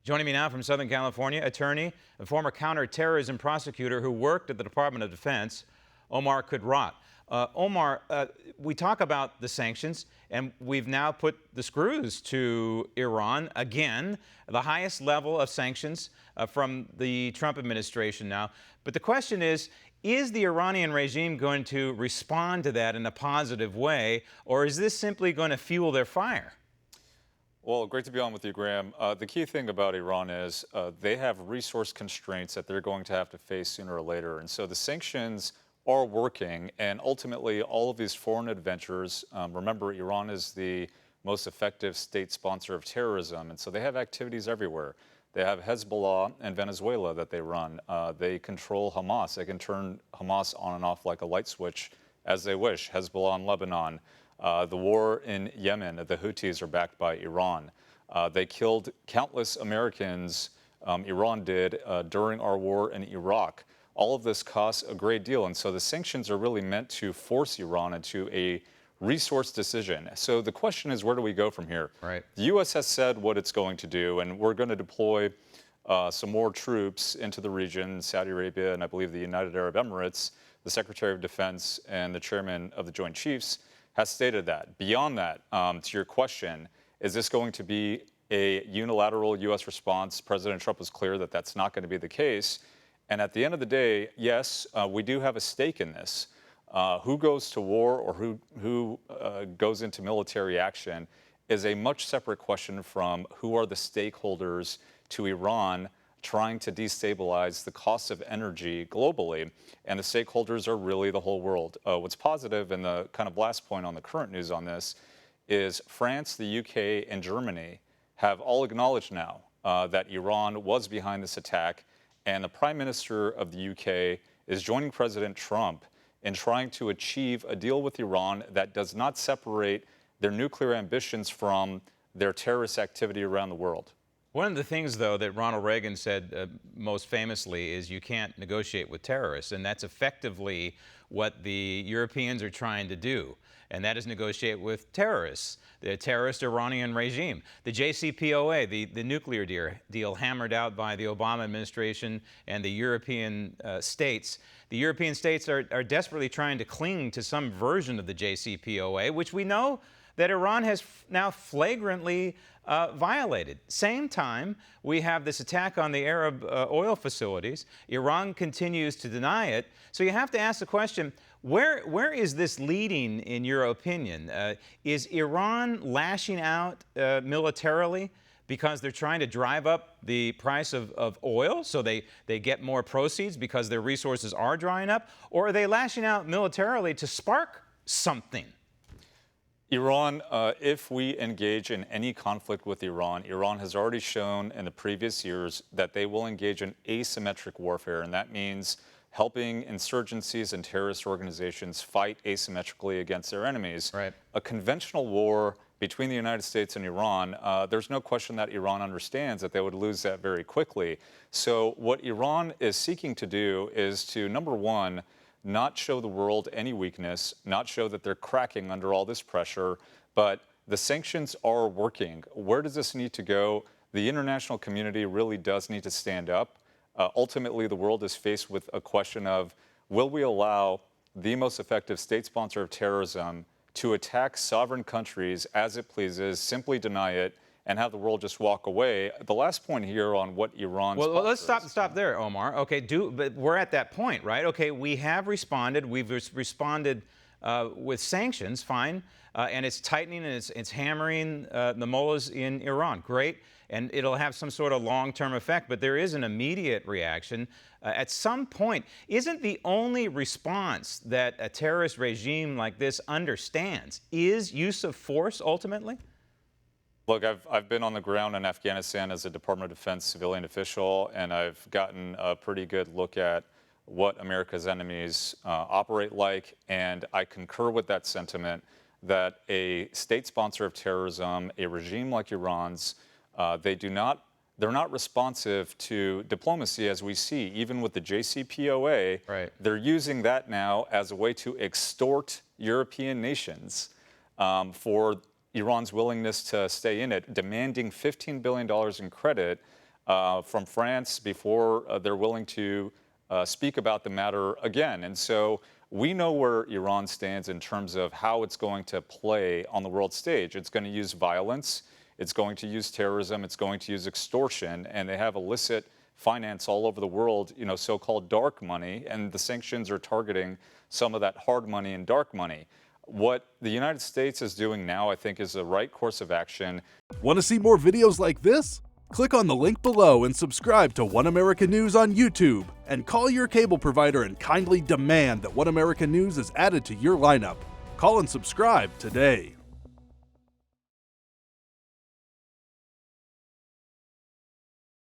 Joining me now from Southern California, attorney and former counterterrorism prosecutor who worked at the Department of Defense, Omar Qudrat. Omar, we talk about the sanctions, and we've now put the screws to Iran again, the highest level of sanctions from the Trump administration now. But the question is the Iranian regime going to respond to that in a positive way, or is this simply going to fuel their fire? Well, great to be on with you, Graham. The key thing about Iran is they have resource constraints that they're going to have to face sooner or later. And so the sanctions are working, and ultimately all of these foreign adventures, remember, Iran is the most effective state sponsor of terrorism, and so they have activities everywhere. They have Hezbollah and Venezuela that they run. They control Hamas. They can turn Hamas on and off like a light switch as they wish. Hezbollah in Lebanon. The war in Yemen, the Houthis are backed by Iran. They killed countless Americans, Iran did, during our war in Iraq. All of this costs a great deal, and so the sanctions are really meant to force Iran into a resource decision. So the question is, where do we go from here? Right. The U.S. has said what it's going to do, and we're going to deploy some more troops into the region, Saudi Arabia, and I believe the United Arab Emirates. The Secretary of Defense and the Chairman of the Joint Chiefs has stated that. Beyond that, to your question, is this going to be a unilateral U.S. response? President Trump was clear that that's not going to be the case. And at the end of the day, yes, we do have a stake in this. Who goes to war or who goes into military action is a much separate question from who are the stakeholders to Iran trying to destabilize the cost of energy globally. And the stakeholders are really the whole world. What's positive, and the kind of last point on the current news on this, is France, the UK, and Germany have all acknowledged now that Iran was behind this attack. And the Prime Minister of the UK is joining President Trump in trying to achieve a deal with Iran that does not separate their nuclear ambitions from their terrorist activity around the world. One of the things, though, that Ronald Reagan said most famously is you can't negotiate with terrorists, and that's effectively what the Europeans are trying to do, and that is negotiate with terrorists, the terrorist Iranian regime. The JCPOA, the nuclear deal hammered out by the Obama administration and the European states. The European states are desperately trying to cling to some version of the JCPOA, which we know that Iran has now flagrantly violated. Same time, we have this attack on the Arab oil facilities. Iran continues to deny it. So you have to ask the question, where is this leading, in your opinion? Is Iran lashing out militarily because they're trying to drive up the price of oil so they get more proceeds because their resources are drying up? Or are they lashing out militarily to spark something? Iran, if we engage in any conflict with Iran, Iran has already shown in the previous years that they will engage in asymmetric warfare, and that means helping insurgencies and terrorist organizations fight asymmetrically against their enemies. Right. A conventional war between the United States and Iran, there's no question that Iran understands that they would lose that very quickly. So what Iran is seeking to do is to, number one, not show the world any weakness, not show that they're cracking under all this pressure, but the sanctions are working. Where does this need to go? The international community really does need to stand up. Ultimately, the world is faced with a question of, will we allow the most effective state sponsor of terrorism to attack sovereign countries as it pleases, simply deny it, and have the world just walk away? The last point here on what Iran's... Well, let's stop there, Omar. Okay, but we're at that point, right? Okay, we have responded. We've responded with sanctions, fine, and it's tightening and it's hammering the mullahs in Iran. Great, and it'll have some sort of long-term effect, but there is an immediate reaction. At some point, isn't the only response that a terrorist regime like this understands is use of force ultimately? Look, I've been on the ground in Afghanistan as a Department of Defense civilian official, and I've gotten a pretty good look at what America's enemies operate like, and I concur with that sentiment that a state sponsor of terrorism, a regime like Iran's, they're not responsive to diplomacy, as we see, even with the JCPOA. Right. They're using that now as a way to extort European nations for Iran's willingness to stay in it, demanding $15 billion in credit from France before they're willing to speak about the matter again. And so we know where Iran stands in terms of how it's going to play on the world stage. It's going to use violence. It's going to use terrorism. It's going to use extortion. And they have illicit finance all over the world, so-called dark money. And the sanctions are targeting some of that hard money and dark money. What the United States is doing now, I think, is the right course of action. Want to see more videos like this? Click on the link below and subscribe to One American News on YouTube. And call your cable provider and kindly demand that One American News is added to your lineup. Call and subscribe today.